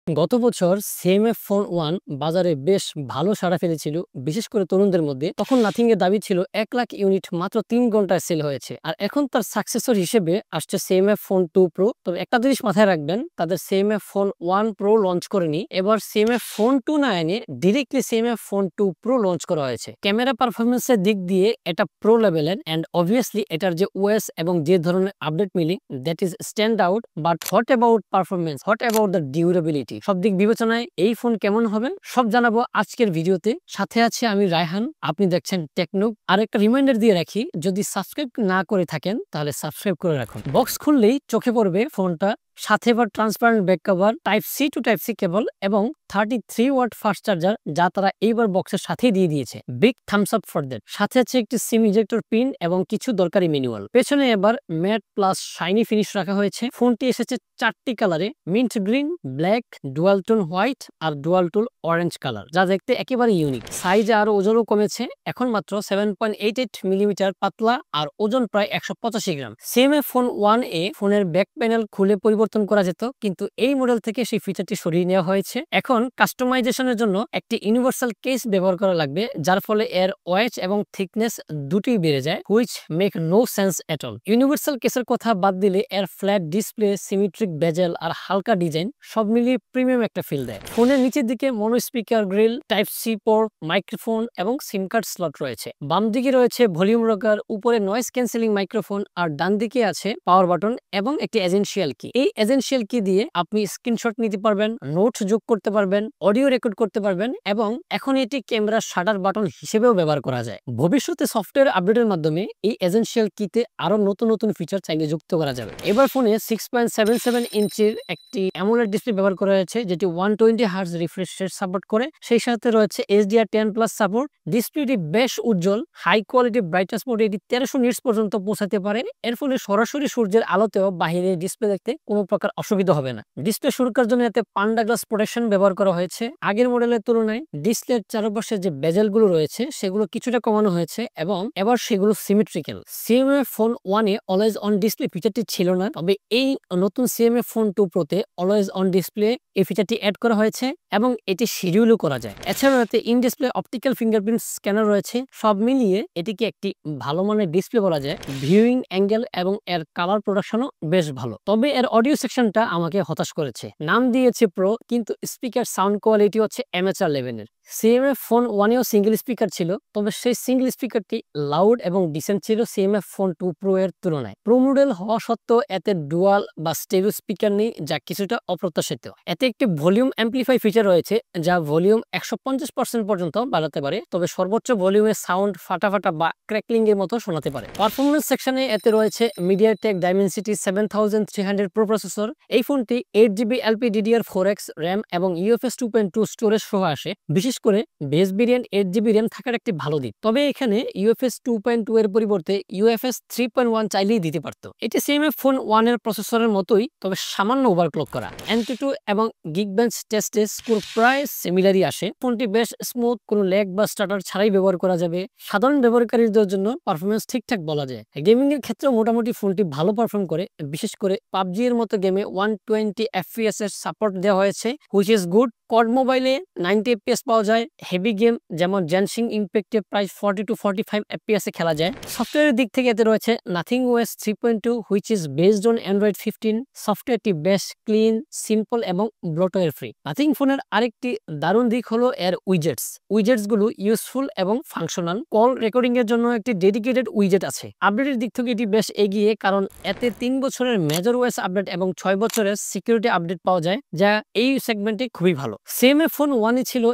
গত বছর CMF phone 1 বাজারে বেশ ভালো সাড়া ফেলেছিল, বিশেষ করে তরুণদের মধ্যে। তখন নাথিং এর দাবি ছিল 1 লাখ ইউনিট মাত্র 3 ঘন্টায় সেল হয়েছে। আর এখন তার সাকসেসর হিসেবে আসছে সিএমএফ ফোন 2 প্রো। তবে একটা জিনিস মাথায় রাখবেন, তাদের সিএমএফ ফোন 1 প্রো লঞ্চ করেনি, এবার সিএমএফ ফোন 2 না এনে directly CMF phone 2 pro launch করা হয়েছে। ক্যামেরা পারফরমেন্সের দিক দিয়ে এটা প্রো লেভেলের, এন্ড অবভিয়াসলি এটার যে ওএস এবং যে ধরনের আপডেট মিলি, that is stand out. But what about performance, what about the durability, সব দিক বিবেচনায় এই ফোন কেমন হবে সব জানাবো আজকের ভিডিওতে। সাথে আছে আমি রায়হান, আপনি দেখছেন টেকনুব। আর একটা রিমাইন্ডার দিয়ে রাখি, যদি সাবস্ক্রাইব না করে থাকেন তাহলে সাবস্ক্রাইব করে রাখুন। বক্স খুললেই চোখে পড়বে ফোনটা, সাথে আবার transparent back cover, type C to type C cable এবং 33 ওয়াট ফাস্ট চার্জার, যা তারা এইবার বক্সের সাথেই দিয়ে দিয়েছে। Big Thums up for that. সাথে আছে একটি সিম ইজেক্টর পিন এবং কিছু দরকারি ম্যানুয়াল। পেছনে এবার ম্যাট প্লাস শাইনি ফিনিশ রাখা হয়েছে। ফোনটি এসেছে 4টি কালারে, mint green, black, dual tone white আর ডুয়াল টোন অরেঞ্জ কালার, যা দেখতে একেবারে ইউনিক। সাইজে আরো ওজনও কমেছে, এখন মাত্র 7.88 মিলিমিটার পাতলা আর ওজন প্রায় 185 গ্রাম। সিএমএফ ফোন 1A ফোনের ব্যাক প্যানেল খুলে পরিবর্তন করা যেত, কিন্তু এই মডেল থেকে সেই ফিচারটি সরিয়ে নেওয়া হয়েছে। এখন কাস্টমাইজেশনের জন্য একটি ইউনিভার্সাল কেস ব্যবহার করা লাগবে, যার ফলে এর ওয়েট এবং থিকনেস দুটোই বেড়ে যায়, which make no sense at all. Universal কেসের কথা বাদ দিলে এর ফ্ল্যাট ডিসপ্লে, সিমেট্রিক বেজেল আর হালকা ডিজাইন সব মিলিয়ে প্রিমিয়াম একটা ফিল দেয়। ফোনের নিচের দিকে mono speaker grille, type C port, microphone এবং সিম কার্ড স্লট রয়েছে। বাম দিকে রয়েছে ভলিউম রকার, উপরে নয়েজ ক্যান্সেলিং মাইক্রোফোন আর ডান দিকে আছে পাওয়ার বাটন এবং একটি এজেন্সিয়াল কি। এই এজেন্সিয়াল কি দিয়ে আপনি স্ক্রিনশট নিতে পারবেন, নোট যোগ করতে পারবেন, অডিও রেকর্ড করতে পারবেন এবং এখন এটি ক্যামেরা শাটার বাটন হিসেবেও ব্যবহার করা যায়। ভবিষ্যতে সফটওয়্যার আপডেটের মাধ্যমে এই এজেন্সিয়াল কিতে আরো নতুন নতুন ফিচার চাইলে যুক্ত করা যাবে। এবার ফোনে 6.77 ইঞ্চির একটি অ্যামোলেড ডিসপ্লে ব্যবহার করা হয়েছে, যেটি 120 হার্টজ রিফ্রেশ রেট সাপোর্ট করে। সেই সাথে রয়েছে HDR10+ সাপোর্ট। ডিসপ্লেটি বেশ উজ্জ্বল, হাই কোয়ালিটি ব্রাইটনেস মোডে এটি 1300 নিটস পর্যন্ত পৌঁছাতে পারে। এর ফলে সরাসরি সূর্যের আলোতেও বাহিরে ডিসপ্লে দেখতে কোনো প্রকার অসুবিধা হবে না। ডিসপ্লে সুরক্ষার জন্য এতে পান্ডা গ্লাস প্রোটেকশন ব্যবহার করা হয়েছে। আগের মডেলের তুলনায় ডিসপ্লের চারপাশে যে বেজেলগুলো রয়েছে সেগুলো কিছুটা কমানো হয়েছে এবং এবার সেগুলো সিমেট্রিক্যাল। সিএমএফ ফোন 1-এ অলওয়েজ অন ডিসপ্লে ফিচারটি ছিল না, তবে এই নতুন সিএমএফ ফোন 2 প্রোতে অলওয়েজ অন ডিসপ্লে এই ফিচারটি অ্যাড করা হয়েছে এবং এটি শিডিউলও করা যায়। এছাড়াও এতে in display optical fingerprint scanner রয়েছে। সব মিলিয়ে এটিকে একটি ভালো মানের ডিসপ্লে বলা যায়। ভিউইং অ্যাঙ্গেল এবং এর কালার প্রোডাকশনও বেশ ভালো, তবে এর অডিও সেকশনটা আমাকে হতাশ করেছে। নাম দিয়েছে প্রো, কিন্তু স্পিকার সাউন্ড কোয়ালিটি হচ্ছে অ্যামেচার লেভেলের। সিএমএফ ফোন 1-এও সিঙ্গেল স্পিকার ছিল, তবে সেই সিঙ্গেল স্পিকারটি লাউড এবং ডিসেন্ট ছিল সিএমএফ ফোন 2 প্রো এর তুলনায়। প্রো মডেল হওয়া সত্ত্বেও এতে ডুয়াল বা স্টেরিও স্পিকার নেই, যা কিছুটা অপ্রত্যাশিত। এতে একটি ভলিউম অ্যাম্পলিফাই ফিচার রয়েছে, যা ভলিউম 150% পর্যন্ত বাড়াতে পারে, তবে সর্বোচ্চ ভলিউমে সাউন্ড ফাটাফাটা বা ক্র্যাকলিং এর মতো শোনাতে পারে। পারফরমেন্স সেকশনে এতে রয়েছে মিডিয়াটেক ডাইমেনসিটি 7300 প্রো প্রসেসর। এই ফোনটি 8GB LPDDR4X র্যাম এবং UFS 2.2 স্টোরেজ সহ আসে। বিশেষ করে বেস ভেরিয়েন্ট 8GB র্যাম থাকার একটি ভালো দিক, তবে এখানে UFS 2.2 এর পরিবর্তে UFS 3.1 চাইলেই দিতে পারত। এটি সিএমএফ ফোন 1 এর প্রসেসরের মতোই, তবে সামান্য ওভারক্লক করা। Antutu এবং Geekbench টেস্টে স্কোর প্রায় সিমিলারই আসে। ফোনটি বেশ স্মুথ, কোনো ল্যাগ বা স্টার্টার ছাড়াই ব্যবহার করা যাবে। সাধারণ ব্যবহারকারীদের জন্য পারফরমেন্স ঠিকঠাক বলা যায়। গেমিং এর ক্ষেত্রে মোটামুটি ফোনটি ভালো পারফর্ম করে, বিশেষ করে পাবজি এর মতো গেমে 120 FPS এর সাপোর্ট দেওয়া হয়েছে, হুইচ ইজ গুড। কড মোবাইলে 90 FPS পাওয়া যায়। হেভি গেম যেমন জেনশিং ইম্প্যাক্টে প্রায় 40 to 45 FPS এ খেলা যায়। সফটওয়্যারের দিক থেকে এতে রয়েছে nothing OS 3.2, which is based on Android 15। সফটওয়্যারটি বেশ ক্লিন, সিম্পল এবং ব্লোটওয়্যার ফ্রি। নাথিং ফোনের আরেকটি দারুণ দিক হলো এর উইজেটস গুলো ইউজফুল এবং ফাংশনাল। কল রেকর্ডিং এর জন্য একটি ডেডিকেটেড উইজেট আছে। আপডেটের দিক থেকে এটি বেশ এগিয়ে, কারণ এতে 3 বছরের মেজর ওএস আপডেট এবং 6 বছরের সিকিউরিটি আপডেট পাওয়া যায়, যা এই সেগমেন্টে খুবই ভালো। সিএমএফ ফোন 1-এ ছিল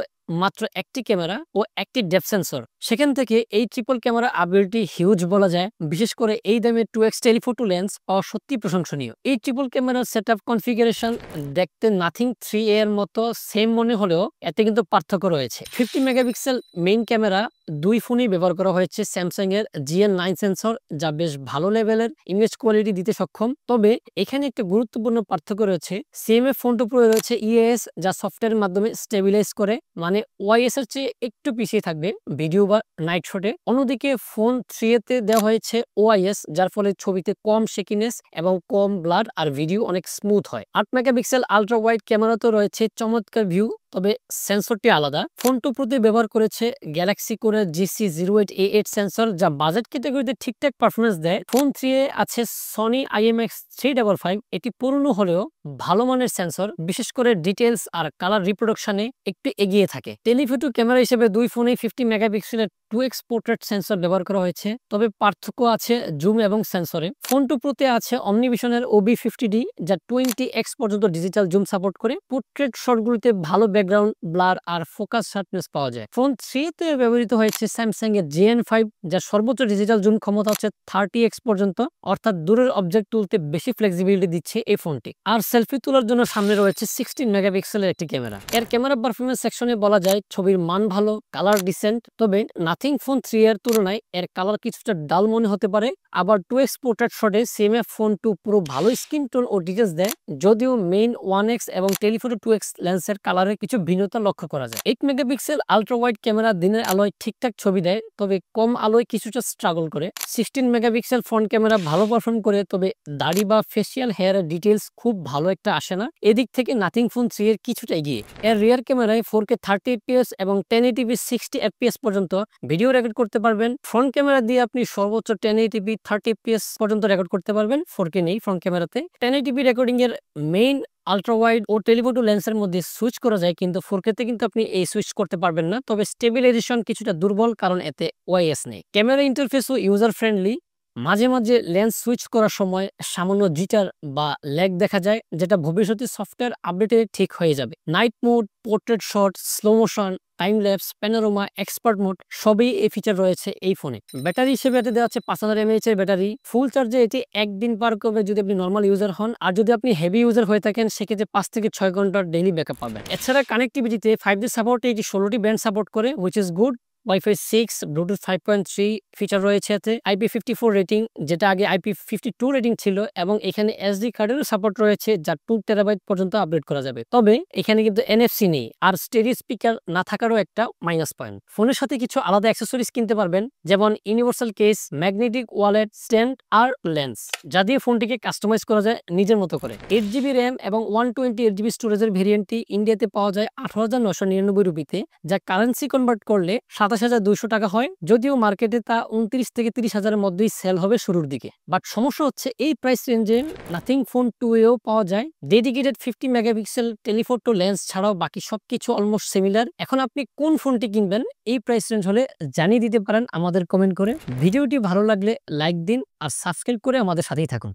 মাত্র একটি ক্যামেরা ও একটি ডেপথ সেন্সর। সেখান থেকে এই ট্রিপল ক্যামেরা আপডেটটি হিউজ বলা যায়। বিশেষ করে এই দামে 2x টেলিফোটো লেন্স পাওয়া সত্যি প্রশংসনীয়। এই ট্রিপল ক্যামেরার সেটআপ কনফিগারেশন দেখতে নাথিং 3A এর মতো সেম মনে হলেও এতে কিন্তু পার্থক্য রয়েছে। 50 মেগাপিক্সেল মেইন ক্যামেরা দুই ফোনেই ব্যবহার করা হয়েছে স্যামসাং এর GN9 সেন্সর, যা বেশ ভালো লেভেলের ইমেজ কোয়ালিটি দিতে সক্ষম। তবে এখানে একটা গুরুত্বপূর্ণ পার্থক্য রয়েছে। CMF ফোন 2 Pro রয়েছে EAS, যা সফটওয়্যারের মাধ্যমে স্টেবিলাইজ করে, মানে OIS এর চেয়ে একটু পিছিয়ে থাকবে ভিডিও বা নাইট শটে। অন্যদিকে ফোন 3 তে দেওয়া হয়েছে OIS, যার ফলে ছবিতে কম শেকিনেস এবং কম ব্লার আর ভিডিও অনেক স্মুথ হয়। 8 মেগাপিক্সেল আলট্রা ওয়াইড ক্যামেরাতেও রয়েছে চমৎকার ভিউ, তবে সেন্সরটি আলাদা। ফোন 2 Pro তে ব্যবহার করেছে গ্যালাক্সি কোরের GC08A8 সেন্সর, যা বাজেট ক্যাটাগরিতে ঠিকঠাক পারফরমেন্স দেয়। ফোন 3 এ আছে সনি IMX355। এটি পুরনো হলেও ভালো মানের সেন্সর, বিশেষ করে ডিটেলস আর কালার রিপ্রোডাকশনে একটু এগিয়ে থাকে। টেলিফটো ক্যামেরা হিসেবে দুই ফোনেই 50 মেগাপিক্সেলের 2x পোর্ট্রেট সেন্সর ব্যবহার করা হয়েছে, তবে পার্থক্য আছে জুম এবং সেন্সরে। ফোন 2 Pro তে আছে অমনিভিশনের OB50D, যা 20x পর্যন্ত ডিজিটাল জুম সাপোর্ট করে। পোর্ট্রেট শটগুলিতে ভালো ব্যাকগ্রাউন্ড ব্লার আর ফোকাস শার্পনেস পাওয়া যায়। ফোন 3 তে ব্যবহৃত হয়েছে স্যামসাং এর GN5, যার সর্বোচ্চ ডিজিটাল জুম ক্ষমতা হচ্ছে 30x পর্যন্ত, অর্থাৎ দূরের অবজেক্ট তুলতে বেশি ফ্লেক্সিবিলিটি দিচ্ছে এই ফোনটি। আর সেলফি তোলার জন্য সামনে রয়েছে 16 মেগাপিক্সেলের একটি ক্যামেরা। এর ক্যামেরা পারফরমেন্স সেকশনে বলা যায় ছবির মান ভালো, কালার ডিসেন্ট, তবে নাথিং ফোন 3 এর তুলনায় এর কালার কিছুটা ডাল মনে হতে পারে। আবার 2x পোর্ট্রেট শটে CMF ফোন 2 Pro ভালো স্ক্রিন টোন ও ডিটেলস দেয়, যদিও মেইন 1x এবং টেলিফটো 2x লেন্সের কালারে কিছু ভিন্নতা লক্ষ্য করা যায়। 8 মেগাপিক্সেল আলট্রা ওয়াইড ক্যামেরা দিনের আলোয় ঠিকঠাক ছবি দেয়, তবে কম আলোয় কিছুটা স্ট্রাগল করে। 16 মেগাপিক্সেল ফ্রন্ট ক্যামেরা ভালো পারফর্ম করে, তবে দাড়ি বা ফেসিয়াল হেয়ারের ডিটেলস খুব ভালো একটা আসে না। এদিক থেকে নাথিং ফোন 3 এর কিছুটা এগিয়ে। এর রিয়ার ক্যামেরায় 4K 30fps এবং 1080p 60fps পর্যন্ত ভিডিও রেকর্ড করতে পারবেন। ফ্রন্ট ক্যামেরা দিয়ে আপনি সর্বোচ্চ 1080p 30fps পর্যন্ত রেকর্ড করতে পারবেন। 4K নেই ফ্রন্ট ক্যামেরাতে। 1080p রেকর্ডিং এর মেইন আলট্রা ওয়াইড ও টেলিফটো লেন্সের মধ্যে সুইচ করা যায়, কিন্তু 4K তে কিন্তু আপনি এই সুইচ করতে পারবেন না। তবে স্টেবিলাইজেশন কিছুটা দুর্বল, কারণ এতে OIS নেই। ক্যামেরা ইন্টারফেসও ইউজার ফ্রেন্ডলি। মাঝে মাঝে লেন্স সুইচ করার সময় সামান্য জিটার বা ল্যাগ দেখা যায়, যেটা ভবিষ্যতে সফটওয়্যার আপডেটে ঠিক হয়ে যাবে। Night mode, portrait shot, slow motion, time lapse, panorama, expert mode সবই এই ফিচার রয়েছে এই ফোনে। ব্যাটারি হিসেবে এতে দেওয়া আছে 5000 mAh এর ব্যাটারি। ফুল চার্জে এটি একদিন পার করবে যদি আপনি নর্মাল ইউজার হন, আর যদি আপনি হেভি ইউজার হয়ে থাকেন সেক্ষেত্রে 5 থেকে 6 ঘন্টার ডেইলি ব্যাকআপ পাবেন। এছাড়া কানেক্টিভিটিতে 5G সাপোর্টে এটি 16টি ব্যান্ড সাপোর্ট করে, which is good. Wi-Fi 6, Bluetooth 5.3 feature রয়েছে এতে। IP54 রেটিং, যেটা আগে IP52 রেটিং ছিল, এবং এখানে SD কার্ডেরও সাপোর্ট রয়েছে, যা 2 টেরাবাইট পর্যন্ত আপডেট করা যাবে। তবে এখানে কিন্তু NFC নেই, আর স্টেরিও স্পিকার না থাকারও একটা মাইনাস পয়েন্ট। ফোনের সাথে কিছু আলাদা অ্যাক্সেসরিজ কিনতে পারবেন, যেমন universal case, magnetic wallet, stand আর লেন্স, যা দিয়ে ফোনটিকে কাস্টমাইজ করা যায় নিজের মতো করে। 8GB র্যাম এবং 128GB স্টোরেজের ভেরিয়েন্টটি ইন্ডিয়াতে পাওয়া যায় 18,999 রুপিতে, যা কারেন্সি কনভার্ট করলে 27,200 টাকা হয়। যদিও মার্কেটে তা 29 থেকে 30,000-এর মধ্যেই সেল হবে শুরুর দিকে। বাট সমস্যা হচ্ছে এই প্রাইস রেঞ্জে নাথিং ফোন 2 এও পাওয়া যায় ডেডিকেটেড 50 মেগাপিক্সেল টেলিফটো লেন্স ছাড়াও বাকি সবকিছু অলমোস্ট সিমিলার। এখন আপনি কোন ফোনটি কিনবেন এই প্রাইস রেঞ্জ হলে জানিয়ে দিতে পারেন আমাদের কমেন্ট করে। ভিডিওটি ভালো লাগলে লাইক দিন আর সাবস্ক্রাইব করে আমাদের সাথেই থাকুন।